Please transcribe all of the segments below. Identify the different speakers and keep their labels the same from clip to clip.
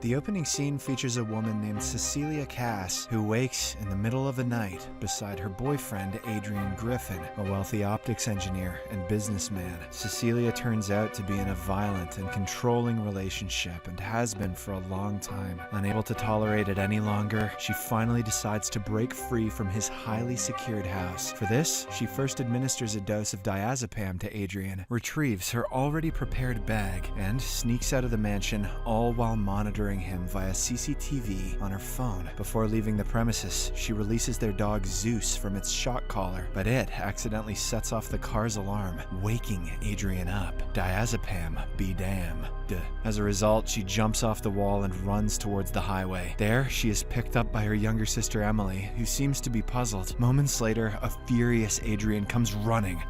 Speaker 1: The opening scene features a woman named Cecilia Cass who wakes in the middle of the night beside her boyfriend Adrian Griffin, a wealthy optics engineer and businessman. Cecilia turns out to be in a violent and controlling relationship and has been for a long time. Unable to tolerate it any longer, she finally decides to break free from his highly secured house. For this, she first administers a dose of diazepam to Adrian, retrieves her already prepared bag, and sneaks out of the mansion, all while monitoring him via CCTV on her phone. Before leaving the premises, she releases their dog Zeus from its shock collar, but it accidentally sets off the car's alarm, waking Adrian up. Diazepam be damned. As a result, she jumps off the wall and runs towards the highway. There, she is picked up by her younger sister Emily, who seems to be puzzled. Moments later, a furious Adrian comes running,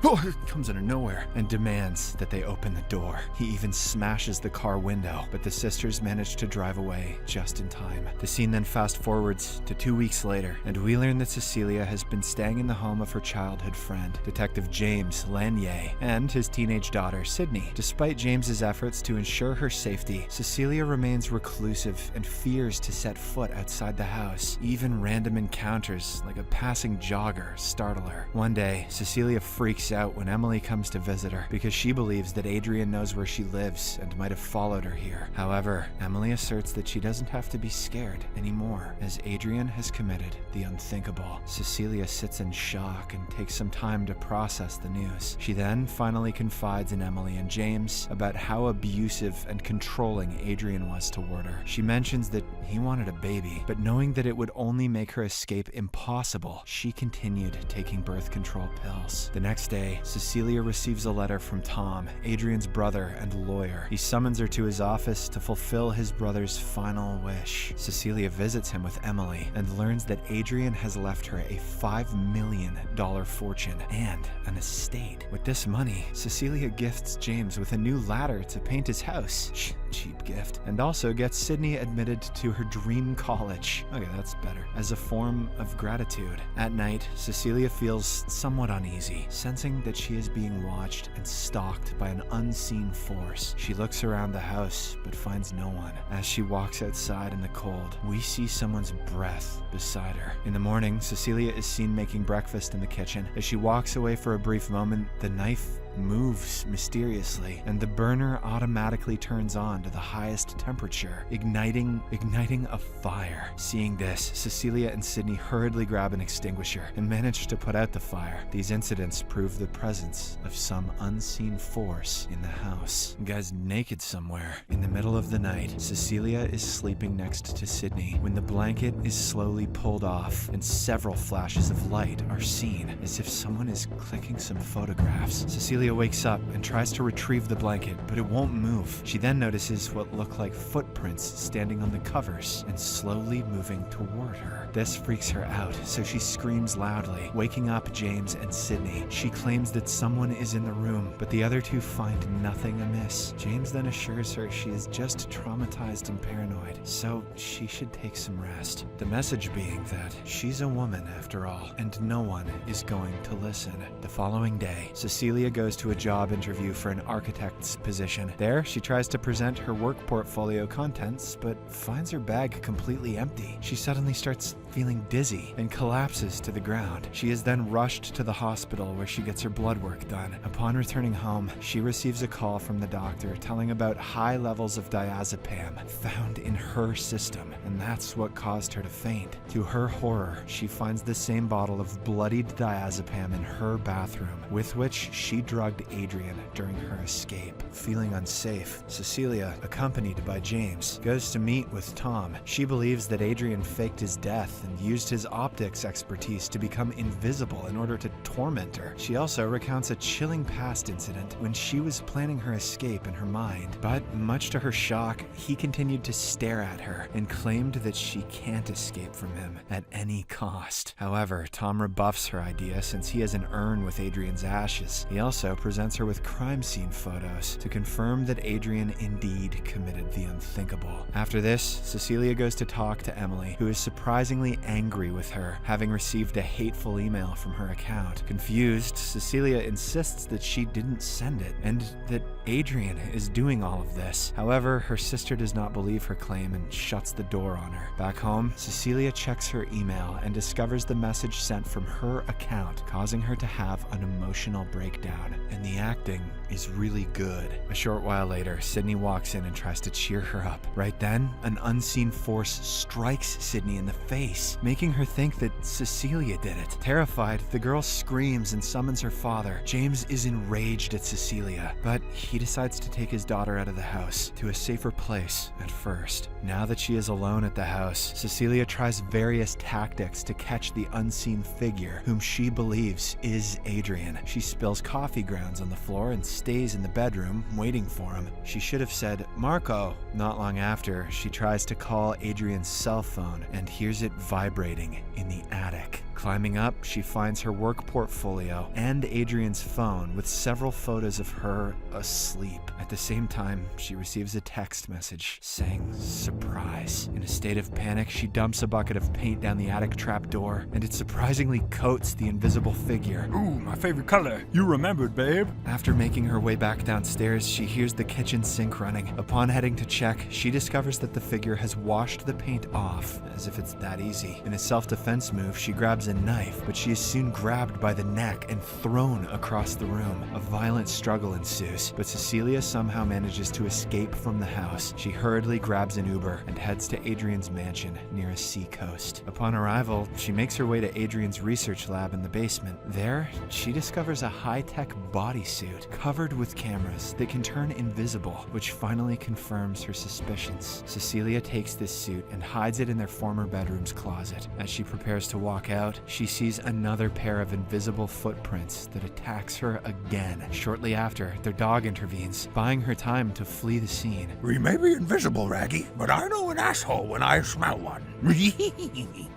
Speaker 1: comes out of nowhere, and demands that they open the door. He even smashes the car window, but the sisters manage to drive away just in time. The scene then fast forwards to 2 weeks later, and we learn that Cecilia has been staying in the home of her childhood friend, Detective James Lanier, and his teenage daughter Sydney. Despite James's efforts to ensure her safety, Cecilia remains reclusive and fears to set foot outside the house. Even random encounters, like a passing jogger, startle her. One day, Cecilia freaks out when Emily comes to visit her because she believes that Adrian knows where she lives and might have followed her here. However, Emily asserts that she doesn't have to be scared anymore, as Adrian has committed the unthinkable. Cecilia sits in shock and takes some time to process the news. She then finally confides in Emily and James about how abusive and controlling Adrian was toward her. She mentions that he wanted a baby, but knowing that it would only make her escape impossible, she continued taking birth control pills. The next day, Cecilia receives a letter from Tom, Adrian's brother and lawyer. He summons her to his office to fulfill his brother's final wish. Cecilia visits him with Emily and learns that Adrian has left her a $5 million fortune and an estate. With this money, Cecilia gifts James with a new ladder to paint his house. Cheap gift. And also gets Sydney admitted to her dream college. Okay, that's better. As a form of gratitude. At night, Cecilia feels somewhat uneasy, sensing that she is being watched and stalked by an unseen force. She looks around the house, but finds no one. As she walks outside in the cold, we see someone's breath beside her. In the morning, Cecilia is seen making breakfast in the kitchen. As she walks away for a brief moment, the knife moves mysteriously, and the burner automatically turns on to the highest temperature, igniting a fire. Seeing this, Cecilia and Sydney hurriedly grab an extinguisher and manage to put out the fire. These incidents prove the presence of some unseen force in the house. The guy's naked somewhere. In the middle of the night, Cecilia is sleeping next to Sydney when the blanket is slowly pulled off and several flashes of light are seen, as if someone is clicking some photographs. Cecilia wakes up and tries to retrieve the blanket, but it won't move. She then notices what look like footprints standing on the covers and slowly moving toward her. This freaks her out, so she screams loudly, waking up James and Sydney. She claims that someone is in the room, but the other two find nothing amiss. James then assures her she is just traumatized and paranoid, so she should take some rest. The message being that she's a woman after all, and no one is going to listen. The following day, Cecilia goes to a job interview for an architect's position. There, she tries to present her work portfolio contents, but finds her bag completely empty. She suddenly starts feeling dizzy and collapses to the ground. She is then rushed to the hospital where she gets her blood work done. Upon returning home, she receives a call from the doctor telling about high levels of diazepam found in her system, and that's what caused her to faint. To her horror, she finds the same bottle of bloodied diazepam in her bathroom, with which she drugged Adrian during her escape. Feeling unsafe, Cecilia, accompanied by James, goes to meet with Tom. She believes that Adrian faked his death and used his optics expertise to become invisible in order to torment her. She also recounts a chilling past incident when she was planning her escape in her mind, but much to her shock, he continued to stare at her and claim claimed that she can't escape from him at any cost. However, Tom rebuffs her idea since he has an urn with Adrian's ashes. He also presents her with crime scene photos to confirm that Adrian indeed committed the unthinkable. After this, Cecilia goes to talk to Emily, who is surprisingly angry with her, having received a hateful email from her account. Confused, Cecilia insists that she didn't send it and that Adrian is doing all of this. However, her sister does not believe her claim and shuts the door on her. Back home, Cecilia checks her email and discovers the message sent from her account, causing her to have an emotional breakdown. And the acting is really good. A short while later, Sydney walks in and tries to cheer her up. Right then, an unseen force strikes Sydney in the face, making her think that Cecilia did it. Terrified, the girl screams and summons her father. James is enraged at Cecilia, but he decides to take his daughter out of the house to a safer place at first. Now that she is alone at the house, Cecilia tries various tactics to catch the unseen figure whom she believes is Adrian. She spills coffee grounds on the floor and stays in the bedroom waiting for him. She should have said, "Marco." Not long after, she tries to call Adrian's cell phone and hears it vibrating in the attic. Climbing up, she finds her work portfolio and Adrian's phone with several photos of her asleep. At the same time, she receives a text message saying, "Surprise." In a state of panic, she dumps a bucket of paint down the attic trapdoor, and it surprisingly coats the invisible figure.
Speaker 2: "Ooh, my favorite color. You remembered, babe."
Speaker 1: After making her way back downstairs, she hears the kitchen sink running. Upon heading to check, she discovers that the figure has washed the paint off, as if it's that easy. In a self-defense move, she grabs a knife, but she is soon grabbed by the neck and thrown across the room. A violent struggle ensues, but Cecilia somehow manages to escape from the house. She hurriedly grabs an Uber and heads to Adrian's mansion near a sea coast. Upon arrival, she makes her way to Adrian's research lab in the basement. There, she discovers a high-tech bodysuit covered with cameras that can turn invisible, which finally confirms her suspicions. Cecilia takes this suit and hides it in their former bedroom's closet. As she prepares to walk out, she sees another pair of invisible footprints that attacks her again. Shortly after, their dog intervenes, buying her time to flee the scene.
Speaker 2: "We may be invisible, Raggy, but I know an asshole when I smell one."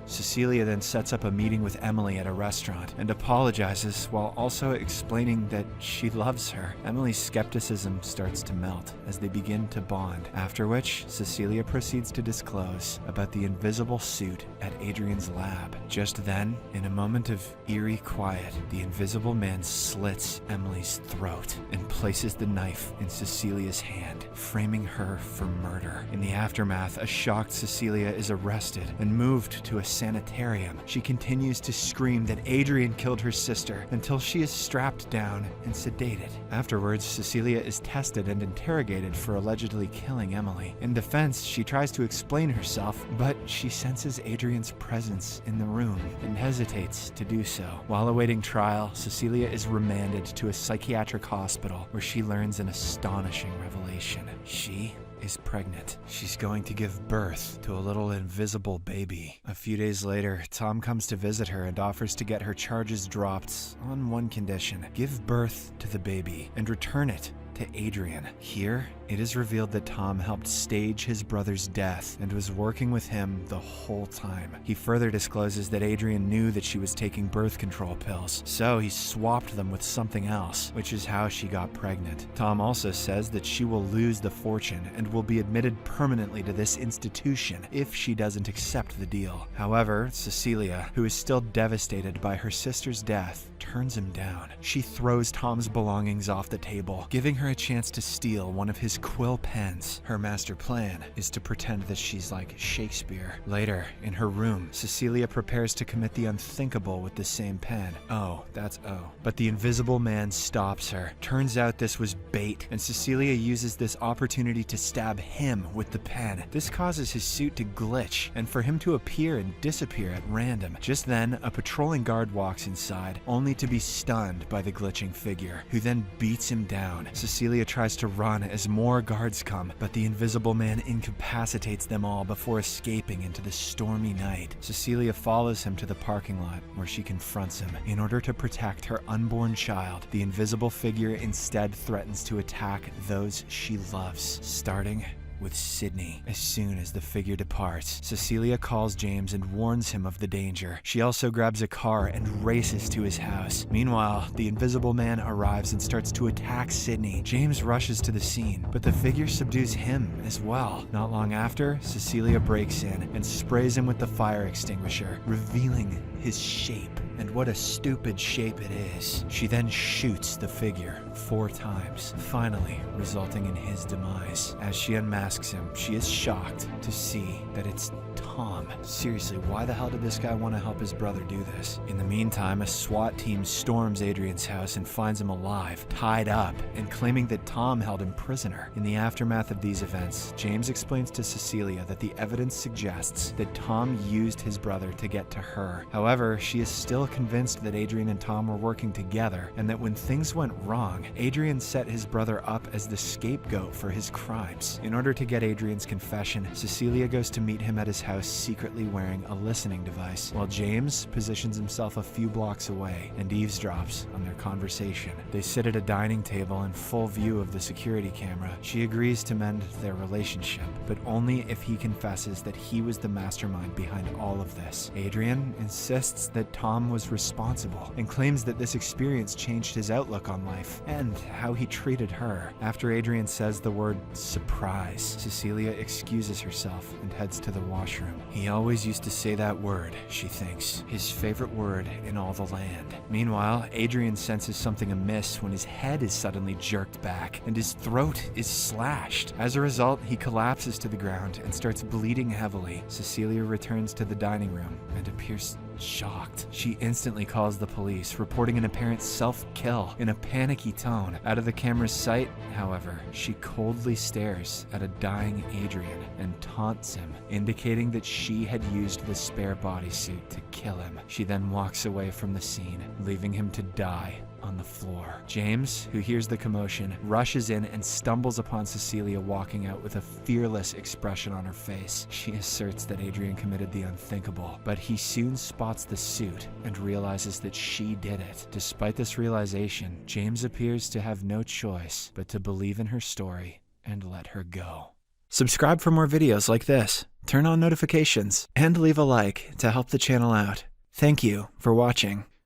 Speaker 1: Cecilia then sets up a meeting with Emily at a restaurant and apologizes while also explaining that she loves her. Emily's skepticism starts to melt as they begin to bond, after which Cecilia proceeds to disclose about the invisible suit at Adrian's lab. Just then, in a moment of eerie quiet, the invisible man slits Emily's throat and places the knife in Cecilia's hand, framing her for murder. In the aftermath, a shocked Cecilia is arrested and moved to a sanitarium. She continues to scream that Adrian killed her sister until she is strapped down and sedated. Afterwards, Cecilia is tested and interrogated for allegedly killing Emily. In defense, she tries to explain herself, but she senses Adrian's presence in the room and hesitates to do so. While awaiting trial, Cecilia is remanded to a psychiatric hospital where she learns an astonishing revelation. She is pregnant. She's going to give birth to a little invisible baby. A few days later, Tom comes to visit her and offers to get her charges dropped on one condition: give birth to the baby and return it to Adrian. Here, it is revealed that Tom helped stage his brother's death and was working with him the whole time. He further discloses that Adrian knew that she was taking birth control pills, so he swapped them with something else, which is how she got pregnant. Tom also says that she will lose the fortune and will be admitted permanently to this institution if she doesn't accept the deal. However, Cecilia, who is still devastated by her sister's death, turns him down. She throws Tom's belongings off the table, giving her a chance to steal one of his quill pens. Her master plan is to pretend that she's like Shakespeare. Later, in her room, Cecilia prepares to commit the unthinkable with the same pen. Oh, that's O. But the invisible man stops her. Turns out this was bait, and Cecilia uses this opportunity to stab him with the pen. This causes his suit to glitch, and for him to appear and disappear at random. Just then, a patrolling guard walks inside, only to be stunned by the glitching figure, who then beats him down. Cecilia tries to run as more guards come, but the invisible man incapacitates them all before escaping into the stormy night. Cecilia follows him to the parking lot where she confronts him. In order to protect her unborn child, the invisible figure instead threatens to attack those she loves, starting with Sydney. As soon as the figure departs, Cecilia calls James and warns him of the danger. She also grabs a car and races to his house. Meanwhile, the Invisible Man arrives and starts to attack Sydney. James rushes to the scene, but the figure subdues him as well. Not long after, Cecilia breaks in and sprays him with the fire extinguisher, revealing his shape. And what a stupid shape it is. She then shoots the figure 4 times, finally resulting in his demise. As she unmasks him, she is shocked to see that it's Tom. Seriously, why the hell did this guy want to help his brother do this? In the meantime, a SWAT team storms Adrian's house and finds him alive, tied up, and claiming that Tom held him prisoner. In the aftermath of these events, James explains to Cecilia that the evidence suggests that Tom used his brother to get to her. However, she is still convinced that Adrian and Tom were working together, and that when things went wrong, Adrian set his brother up as the scapegoat for his crimes. In order to get Adrian's confession, Cecilia goes to meet him at his house secretly wearing a listening device, while James positions himself a few blocks away and eavesdrops on their conversation. They sit at a dining table in full view of the security camera. She agrees to mend their relationship, but only if he confesses that he was the mastermind behind all of this. Adrian insists that Tom was responsible and claims that this experience changed his outlook on life and how he treated her. After Adrian says the word surprise, Cecilia excuses herself and heads to the washroom. He always used to say that word, she thinks, his favorite word in all the land. Meanwhile, Adrian senses something amiss when his head is suddenly jerked back and his throat is slashed. As a result, he collapses to the ground and starts bleeding heavily. Cecilia returns to the dining room and appears shocked. She instantly calls the police, reporting an apparent self-kill in a panicky tone. Out of the camera's sight, however, she coldly stares at a dying Adrian and taunts him, indicating that she had used the spare bodysuit to kill him. She then walks away from the scene, leaving him to die on the floor. James, who hears the commotion, rushes in and stumbles upon Cecilia walking out with a fearless expression on her face. She asserts that Adrian committed the unthinkable, but he soon spots the suit and realizes that she did it. Despite this realization, James appears to have no choice but to believe in her story and let her go. Subscribe for more videos like this, turn on notifications, and leave a like to help the channel out. Thank you for watching.